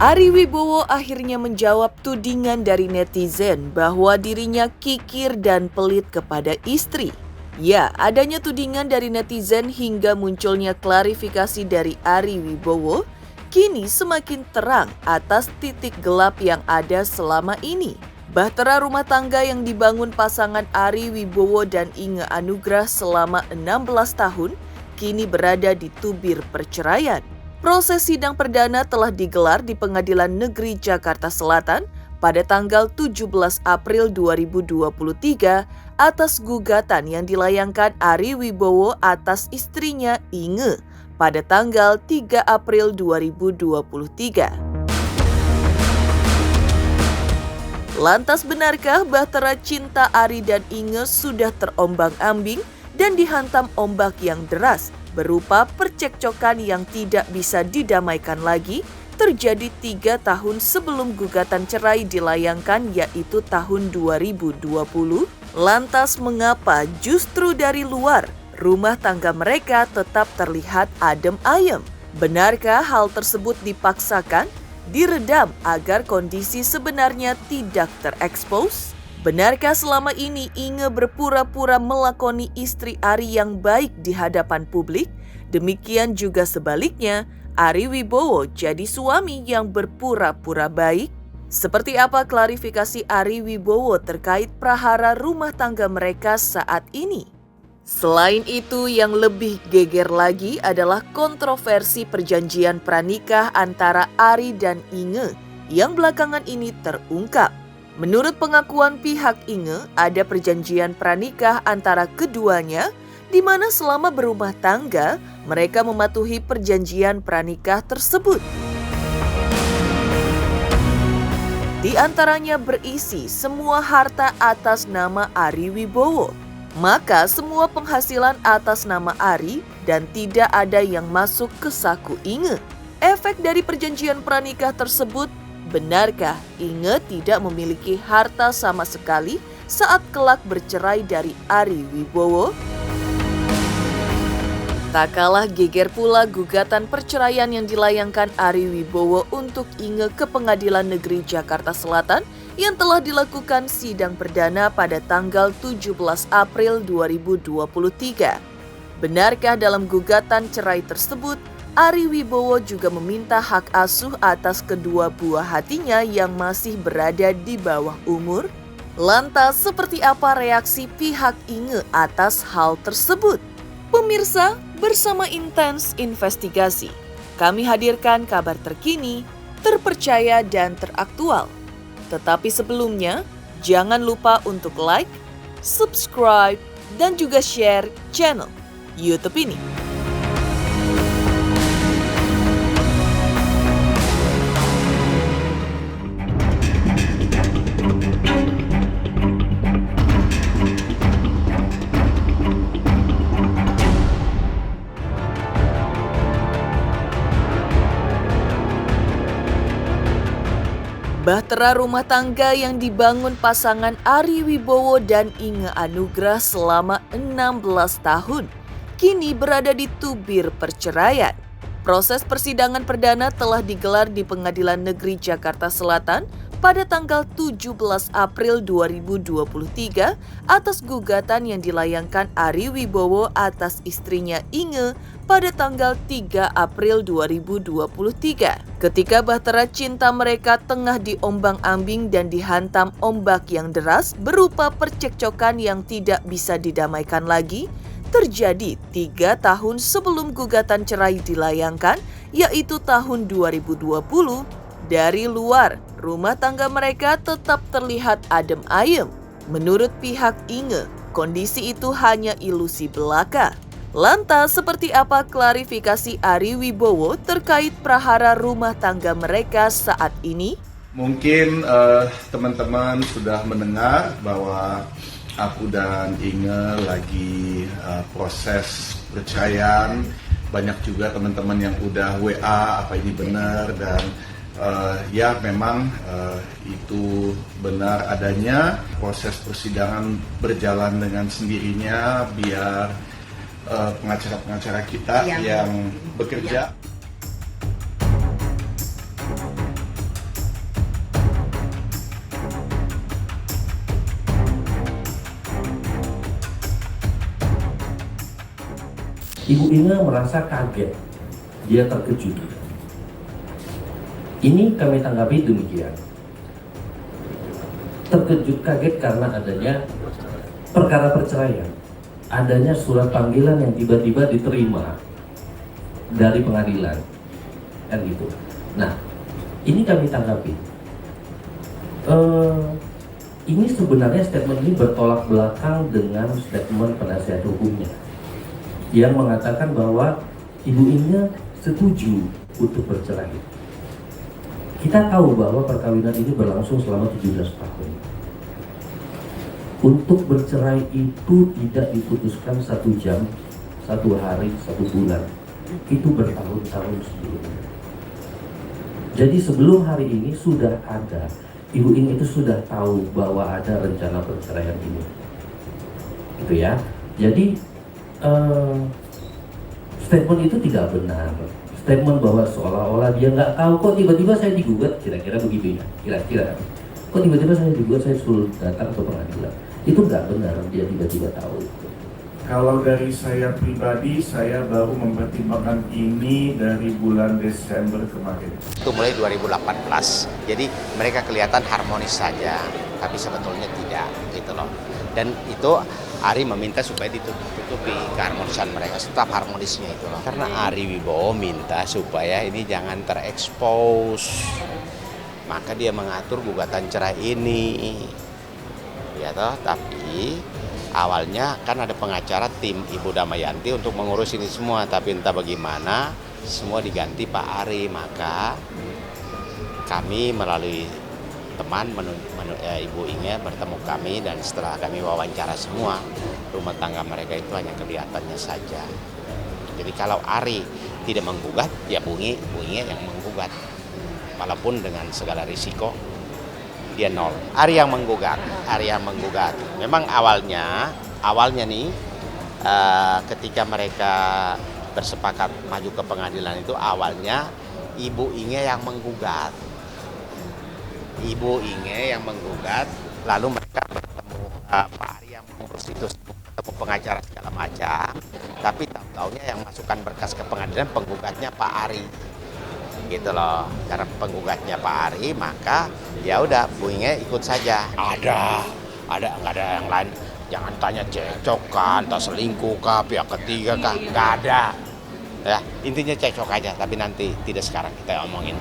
Ari Wibowo akhirnya menjawab tudingan dari netizen bahwa dirinya kikir dan pelit kepada istri. Ya, adanya tudingan dari netizen hingga munculnya klarifikasi dari Ari Wibowo kini semakin terang atas titik gelap yang ada selama ini. Bahtera rumah tangga yang dibangun pasangan Ari Wibowo dan Inge Anugrah selama 16 tahun kini berada di tubir perceraian. Proses sidang perdana telah digelar di Pengadilan Negeri Jakarta Selatan pada tanggal 17 April 2023 atas gugatan yang dilayangkan Ari Wibowo atas istrinya Inge pada tanggal 3 April 2023. Lantas benarkah bahtera cinta Ari dan Inge sudah terombang-ambing dan dihantam ombak yang deras berupa percekcokan yang tidak bisa didamaikan lagi terjadi 3 tahun sebelum gugatan cerai dilayangkan yaitu tahun 2020? Lantas mengapa justru dari luar rumah tangga mereka tetap terlihat adem ayem? Benarkah hal tersebut dipaksakan, diredam agar kondisi sebenarnya tidak terekspos? Benarkah selama ini Inge berpura-pura melakoni istri Ari yang baik di hadapan publik? Demikian juga sebaliknya, Ari Wibowo jadi suami yang berpura-pura baik? Seperti apa klarifikasi Ari Wibowo terkait prahara rumah tangga mereka saat ini? Selain itu, yang lebih geger lagi adalah kontroversi perjanjian pranikah antara Ari dan Inge yang belakangan ini terungkap. Menurut pengakuan pihak Inge, ada perjanjian pranikah antara keduanya di mana selama berumah tangga, mereka mematuhi perjanjian pranikah tersebut. Di antaranya berisi semua harta atas nama Ari Wibowo, maka semua penghasilan atas nama Ari dan tidak ada yang masuk ke saku Inge. Efek dari perjanjian pranikah tersebut, benarkah Inge tidak memiliki harta sama sekali saat kelak bercerai dari Ari Wibowo? Tak kalah geger pula gugatan perceraian yang dilayangkan Ari Wibowo untuk Inge ke Pengadilan Negeri Jakarta Selatan yang telah dilakukan sidang perdana pada tanggal 17 April 2023. Benarkah dalam gugatan cerai tersebut, Ari Wibowo juga meminta hak asuh atas kedua buah hatinya yang masih berada di bawah umur? Lantas, seperti apa reaksi pihak Inge atas hal tersebut? Pemirsa, bersama Intens Investigasi, kami hadirkan kabar terkini, terpercaya dan teraktual. Tetapi sebelumnya, jangan lupa untuk like, subscribe, dan juga share channel YouTube ini. Bahtera rumah tangga yang dibangun pasangan Ari Wibowo dan Inge Anugrah selama 16 tahun kini berada di tubir perceraian. Proses persidangan perdana telah digelar di Pengadilan Negeri Jakarta Selatan pada tanggal 17 April 2023 atas gugatan yang dilayangkan Ari Wibowo atas istrinya Inge pada tanggal 3 April 2023. Ketika bahtera cinta mereka tengah diombang-ambing dan dihantam ombak yang deras berupa percekcokan yang tidak bisa didamaikan lagi, terjadi 3 tahun sebelum gugatan cerai dilayangkan, yaitu tahun 2020. Dari luar, rumah tangga mereka tetap terlihat adem ayem. Menurut pihak Inge, kondisi itu hanya ilusi belaka. Lantas, seperti apa klarifikasi Ari Wibowo terkait prahara rumah tangga mereka saat ini? Mungkin teman-teman sudah mendengar bahwa aku dan Inge lagi proses perceraian. Banyak juga teman-teman yang udah WA apa ini benar, dan ya memang itu benar adanya. Proses persidangan berjalan dengan sendirinya biar pengacara-pengacara kita yang bekerja. Ibu Inge merasa kaget, dia terkejut. Ini kami tanggapi demikian. Terkejut kaget karena adanya perkara perceraian, adanya surat panggilan yang tiba-tiba diterima dari pengadilan, kan gitu. Nah, ini kami tanggapi. Ini sebenarnya statement ini bertolak belakang dengan statement penasihat hukumnya yang mengatakan bahwa Ibu Inge setuju untuk bercerai. Kita tahu bahwa perkawinan ini berlangsung selama 17 tahun. Untuk bercerai itu tidak diputuskan 1 jam, 1 hari, 1 bulan. Itu bertahun-tahun sebelumnya. Jadi sebelum hari ini sudah ada, Ibu Inge itu sudah tahu bahwa ada rencana perceraian ini. Gitu ya. Jadi statement itu tidak benar. Statement bahwa seolah-olah dia nggak tahu, kok tiba-tiba saya digugat, kira-kira begitu ya. Kira-kira. Kok tiba-tiba saya digugat, saya suruh datang ke pengadilan. Itu nggak benar, dia tiba-tiba tahu. Kalau dari saya pribadi, saya baru mempertimbangkan ini dari bulan Desember kemarin. Itu mulai 2018, jadi mereka kelihatan harmonis saja, tapi sebetulnya tidak, gitu loh. Dan itu Ari meminta supaya ditutupi keharmonisan mereka, tetap harmonisnya itu loh. Karena Ari Wibowo minta supaya ini jangan terekspos, maka dia mengatur gugatan cerai ini, ya toh. Tapi awalnya kan ada pengacara tim Ibu Damayanti untuk mengurus ini semua, tapi entah bagaimana semua diganti Pak Ari. Maka kami melalui teman Ibu Inge bertemu kami, dan setelah kami wawancara semua, rumah tangga mereka itu hanya kelihatannya saja. Jadi kalau Ari tidak menggugat, ya Bu Inge yang menggugat, walaupun dengan segala risiko dia nol. Ari yang menggugat. Memang awalnya nih ketika mereka bersepakat maju ke pengadilan itu awalnya Ibu Inge yang menggugat. Lalu mereka bertemu Pak Ari yang mengurus itu, ketemu pengacara segala macam. Tapi tahu-taunya yang masukkan berkas ke pengadilan penggugatnya Pak Ari. Gitu loh. Karena penggugatnya Pak Ari, maka ya udah Bu Inge ikut saja. Ada nggak ada yang lain. Jangan tanya cekcok kah, entah selingkuh kah, pihak ketiga kah, nggak ada. Ya, intinya cekcok aja, tapi nanti tidak sekarang kita omongin.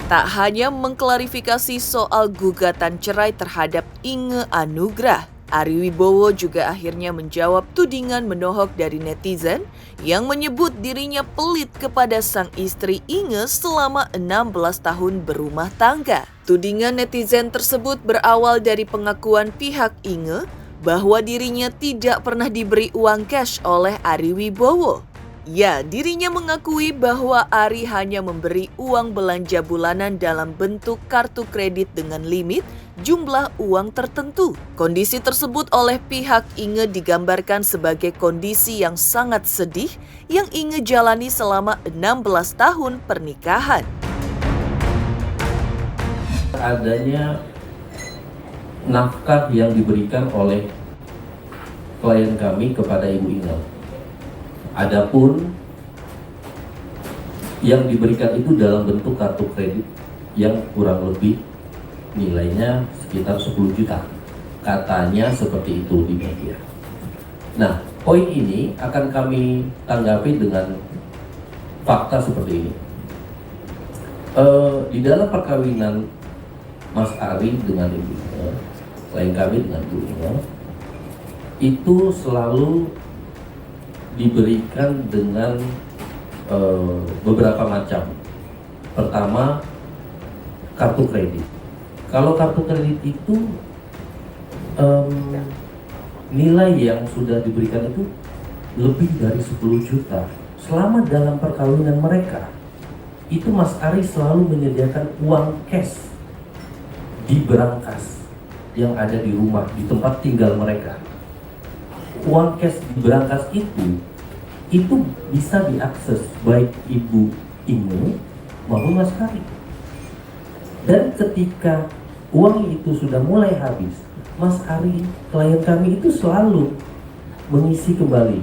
Tak hanya mengklarifikasi soal gugatan cerai terhadap Inge Anugrah, Ari Wibowo juga akhirnya menjawab tudingan menohok dari netizen yang menyebut dirinya pelit kepada sang istri Inge selama 16 tahun berumah tangga. Tudingan netizen tersebut berawal dari pengakuan pihak Inge bahwa dirinya tidak pernah diberi uang cash oleh Ari Wibowo. Ya, dirinya mengakui bahwa Ari hanya memberi uang belanja bulanan dalam bentuk kartu kredit dengan limit jumlah uang tertentu. Kondisi tersebut oleh pihak Inge digambarkan sebagai kondisi yang sangat sedih yang Inge jalani selama 16 tahun pernikahan. Adanya nafkah yang diberikan oleh klien kami kepada Ibu Inge. Adapun yang diberikan itu dalam bentuk kartu kredit yang kurang lebih nilainya sekitar 10 juta. Katanya seperti itu di media. Nah, poin ini akan kami tanggapi dengan fakta seperti ini. Di dalam perkawinan Mas Ari dengan Ibu Inge, klien kami dengan Ibu Inge, itu selalu diberikan dengan beberapa macam. Pertama, kartu kredit. Kalau kartu kredit itu nilai yang sudah diberikan itu lebih dari 10 juta. Selama dalam perkawinan mereka, itu Mas Ari selalu menyediakan uang cash di berangkas yang ada di rumah, di tempat tinggal mereka. Uang cash di berangkas itu bisa diakses baik Ibu Inge maupun Mas Ari. Dan ketika uang itu sudah mulai habis, Mas Ari, klien kami itu selalu mengisi kembali,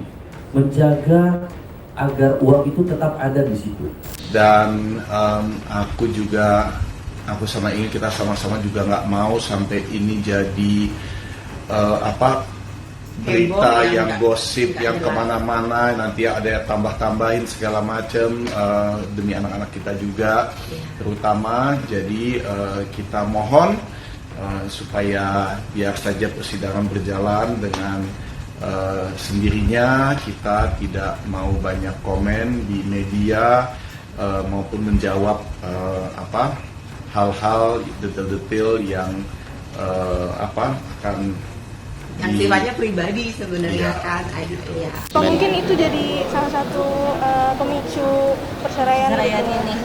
menjaga agar uang itu tetap ada di situ. Dan aku sama ini kita sama-sama juga nggak mau sampai ini jadi berita yang gosip yang kemana-mana, nanti ada yang tambah-tambahin segala macam demi anak-anak kita juga terutama. Jadi kita mohon supaya biar saja persidangan berjalan dengan sendirinya. Kita tidak mau banyak komen di media maupun menjawab hal-hal detail-detail yang akan yang sifatnya pribadi sebenarnya kan, gitu ya. Mungkin itu jadi salah satu pemicu perceraian ini.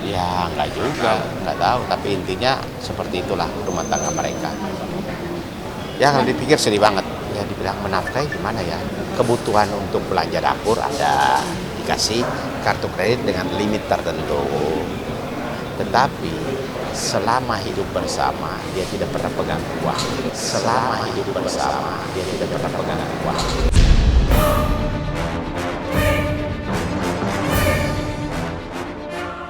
Ya nggak juga, nggak tahu. Tapi intinya seperti itulah rumah tangga mereka. Ya kalau dipikir sedih banget. Ya dibilang menafkahi gimana ya? Kebutuhan untuk belanja dapur ada, dikasih kartu kredit dengan limit tertentu. Tetapi selama hidup bersama dia tidak pernah pegang uang. Selama hidup bersama dia tidak pernah pegang uang.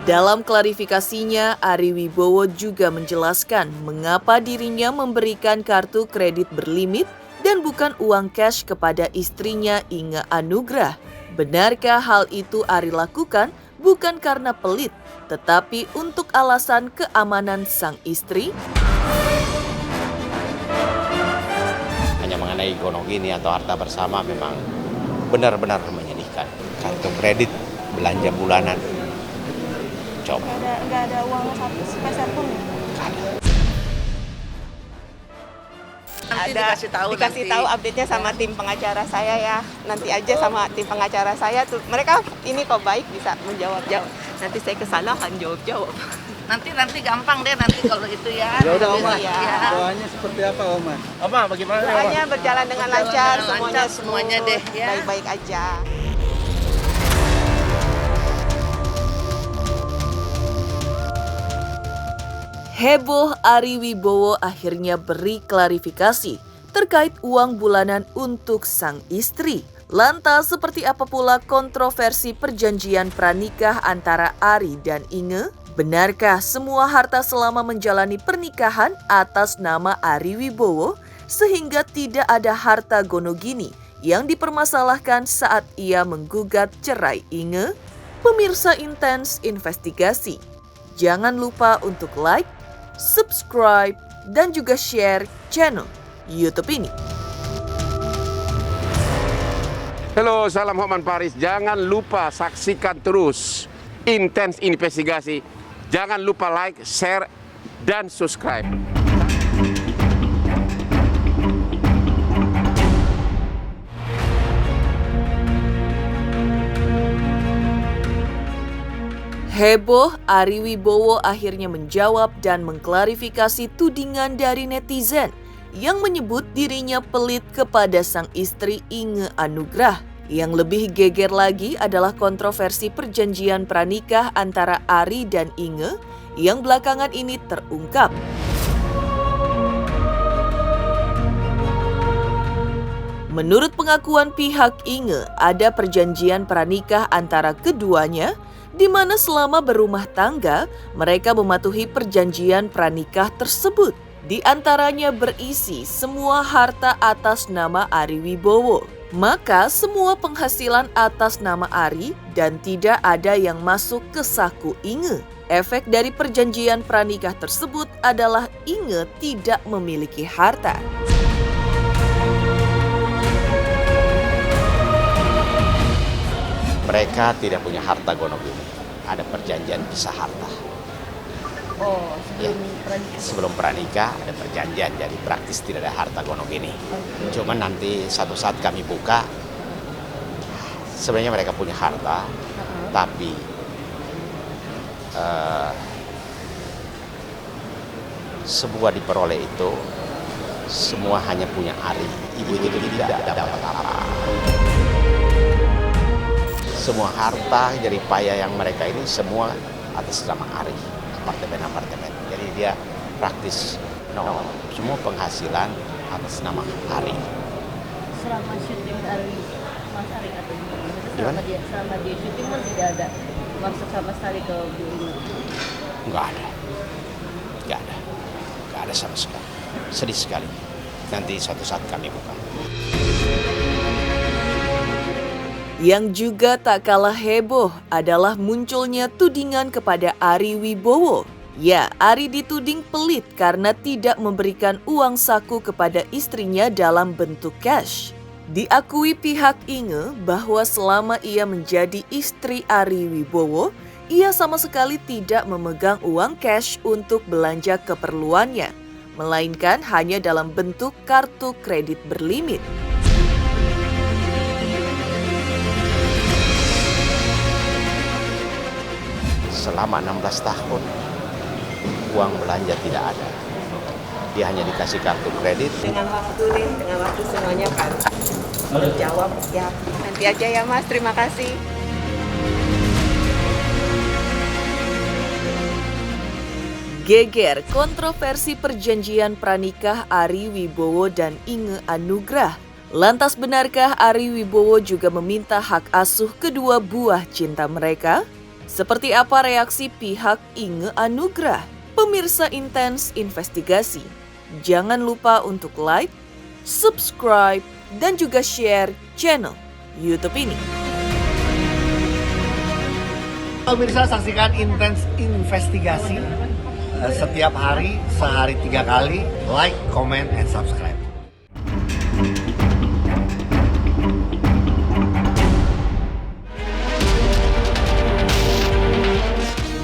Dalam klarifikasinya, Ari Wibowo juga menjelaskan mengapa dirinya memberikan kartu kredit berlimit dan bukan uang cash kepada istrinya Inge Anugrah. Benarkah hal itu Ari lakukan bukan karena pelit, tetapi untuk alasan keamanan sang istri? Hanya mengenai gonogini atau harta bersama memang benar-benar menyedihkan. Kartu kredit, belanja bulanan, coba. Nggak ada uang satu peser pun. Dikasih tahu update-nya sama tim pengacara saya ya. Nanti aja sama tim pengacara saya tuh. Mereka ini kok baik bisa menjawab. Nanti saya ke sana akan jawab. Nanti gampang deh nanti kalau itu ya. Ya udah Oma. Ya. Doanya seperti apa Oma? Oma bagaimana? Doanya berjalan dengan lancar, semuanya deh ya. Baik-baik aja. Heboh, Ari Wibowo akhirnya beri klarifikasi terkait uang bulanan untuk sang istri. Lantas seperti apa pula kontroversi perjanjian pranikah antara Ari dan Inge? Benarkah semua harta selama menjalani pernikahan atas nama Ari Wibowo sehingga tidak ada harta gonogini yang dipermasalahkan saat ia menggugat cerai Inge? Pemirsa Intens Investigasi, jangan lupa untuk like, subscribe, dan juga share channel YouTube ini. Halo, salam Hotman Paris. Jangan lupa saksikan terus Intens Investigasi. Jangan lupa like, share, dan subscribe. Heboh, Ari Wibowo akhirnya menjawab dan mengklarifikasi tudingan dari netizen yang menyebut dirinya pelit kepada sang istri Inge Anugrah. Yang lebih geger lagi adalah kontroversi perjanjian pranikah antara Ari dan Inge yang belakangan ini terungkap. Menurut pengakuan pihak Inge, ada perjanjian pranikah antara keduanya di mana selama berumah tangga, mereka mematuhi perjanjian pranikah tersebut. Di antaranya berisi semua harta atas nama Ari Wibowo. Maka semua penghasilan atas nama Ari dan tidak ada yang masuk ke saku Inge. Efek dari perjanjian pranikah tersebut adalah Inge tidak memiliki harta. Mereka tidak punya harta gonogini. Ada perjanjian pisah harta. Oh, sebelum pranikah ada perjanjian, jadi praktis tidak ada harta gonogini. Cuman nanti satu saat kami buka, sebenarnya mereka punya harta, tapi semua diperoleh itu semua hanya punya Ari. Ibu itu tidak dapat apa-apa. Semua harta jerih payah yang mereka ini semua atas nama Ari, apartemen. Jadi dia praktis semua penghasilan atas nama Ari. Selama syuting dari Mas Ari atau gimana? Selama dia syuting pun tidak ada masuk sama sekali ke Bu Inge? Nggak ada sama sekali. Sedih sekali. Nanti suatu saat kami buka. Yang juga tak kalah heboh adalah munculnya tudingan kepada Ari Wibowo. Ya, Ari dituding pelit karena tidak memberikan uang saku kepada istrinya dalam bentuk cash. Diakui pihak Inge bahwa selama ia menjadi istri Ari Wibowo, ia sama sekali tidak memegang uang cash untuk belanja keperluannya, melainkan hanya dalam bentuk kartu kredit berlimit. Selama 16 tahun, uang belanja tidak ada. Dia hanya dikasih kartu kredit. Dengan waktu semuanya kan jawab ya. Nanti aja ya Mas, terima kasih. Geger kontroversi perjanjian pranikah Ari Wibowo dan Inge Anugrah. Lantas benarkah Ari Wibowo juga meminta hak asuh kedua buah cinta mereka? Seperti apa reaksi pihak Inge Anugrah? Pemirsa Intens Investigasi, jangan lupa untuk like, subscribe, dan juga share channel YouTube ini. Pemirsa, saksikan Intens Investigasi setiap hari, sehari 3 kali. Like, comment, and subscribe.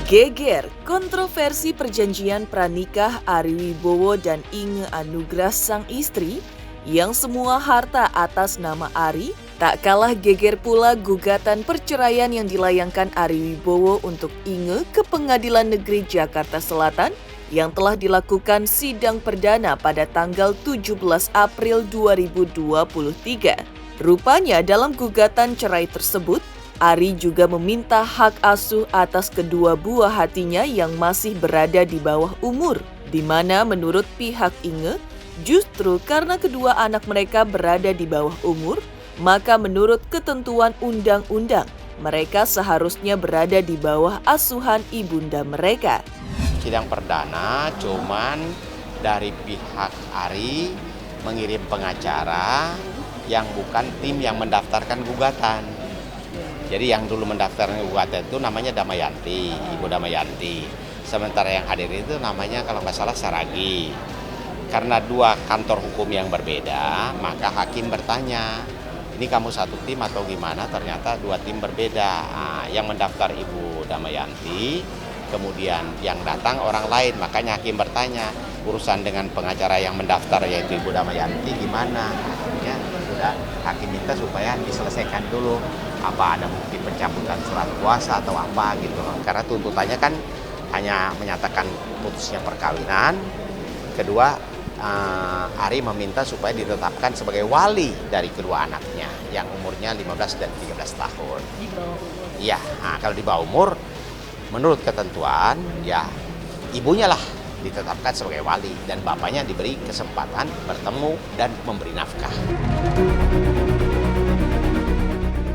Geger kontroversi perjanjian pranikah Ari Wibowo dan Inge Anugrah sang istri yang semua harta atas nama Ari. Tak kalah geger pula gugatan perceraian yang dilayangkan Ari Wibowo untuk Inge ke Pengadilan Negeri Jakarta Selatan yang telah dilakukan sidang perdana pada tanggal 17 April 2023. Rupanya dalam gugatan cerai tersebut, Ari juga meminta hak asuh atas kedua buah hatinya yang masih berada di bawah umur, di mana menurut pihak Inge, justru karena kedua anak mereka berada di bawah umur, maka menurut ketentuan undang-undang, mereka seharusnya berada di bawah asuhan ibunda mereka. Sidang perdana cuman dari pihak Ari mengirim pengacara yang bukan tim yang mendaftarkan gugatan. Jadi yang dulu mendaftarkan gugatan itu namanya Damayanti, Ibu Damayanti. Sementara yang hadir itu namanya kalau nggak salah Saragi. Karena dua kantor hukum yang berbeda, maka hakim bertanya, ini kamu satu tim atau gimana? Ternyata dua tim berbeda. Nah, yang mendaftar Ibu Damayanti, kemudian yang datang orang lain. Makanya hakim bertanya, urusan dengan pengacara yang mendaftar yaitu Ibu Damayanti gimana? Ya, sudah hakim minta supaya diselesaikan dulu. Apa ada bukti pencabutan surat kuasa atau apa gitu. Karena tuntutannya kan hanya menyatakan putusnya perkawinan. Kedua, Ari meminta supaya ditetapkan sebagai wali dari kedua anaknya yang umurnya 15 dan 13 tahun. Iya, kalau di bawah umur menurut ketentuan ya ibunya lah ditetapkan sebagai wali dan bapaknya diberi kesempatan bertemu dan memberi nafkah.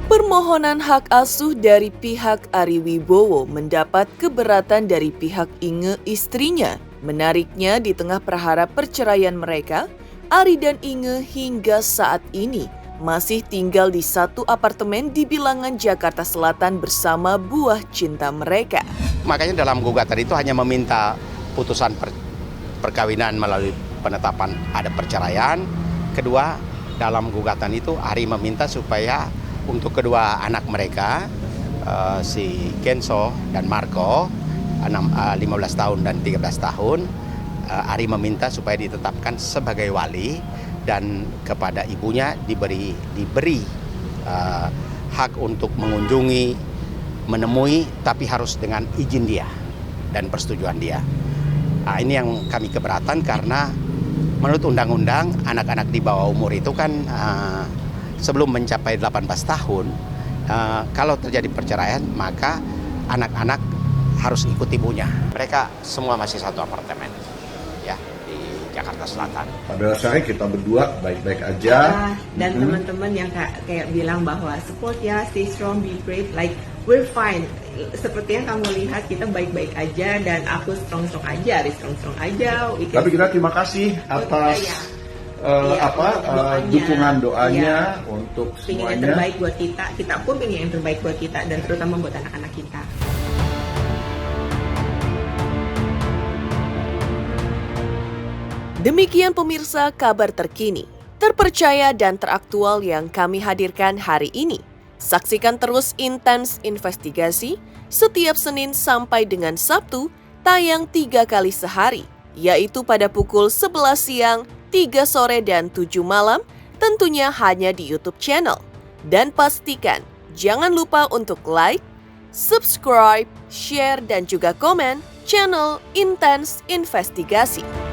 Permohonan hak asuh dari pihak Ari Wibowo mendapat keberatan dari pihak Inge istrinya. Menariknya, di tengah perhara perceraian mereka, Ari dan Inge hingga saat ini masih tinggal di satu apartemen di Bilangan, Jakarta Selatan bersama buah cinta mereka. Makanya dalam gugatan itu hanya meminta putusan perkawinan melalui penetapan ada perceraian. Kedua, dalam gugatan itu Ari meminta supaya untuk kedua anak mereka, si Kenzo dan Marco, 15 tahun dan 13 tahun, Ari meminta supaya ditetapkan sebagai wali dan kepada ibunya diberi hak untuk mengunjungi, menemui, tapi harus dengan izin dia dan persetujuan dia. Nah, ini yang kami keberatan karena menurut undang-undang anak-anak di bawah umur itu kan sebelum mencapai 18 tahun, kalau terjadi perceraian maka anak-anak harus ikut ibunya. Mereka semua masih satu apartemen, ya, di Jakarta Selatan. Pada dasarnya kita berdua baik-baik aja. Dan teman-teman yang kayak bilang bahwa support ya, stay strong, be brave, like we're fine. Seperti yang kamu lihat, kita baik-baik aja dan aku strong-strong aja, Ari strong-strong aja. Tapi kita terima kasih atas dukungan doanya untuk Pengen yang semuanya. terbaik buat kita pun pengen yang terbaik buat kita dan terutama buat anak-anak kita. Demikian pemirsa kabar terkini, terpercaya dan teraktual yang kami hadirkan hari ini. Saksikan terus Intens Investigasi setiap Senin sampai dengan Sabtu, tayang 3 kali sehari, yaitu pada pukul 11 siang, 3 sore, dan 7 malam, tentunya hanya di YouTube channel. Dan pastikan, jangan lupa untuk like, subscribe, share, dan juga komen channel Intens Investigasi.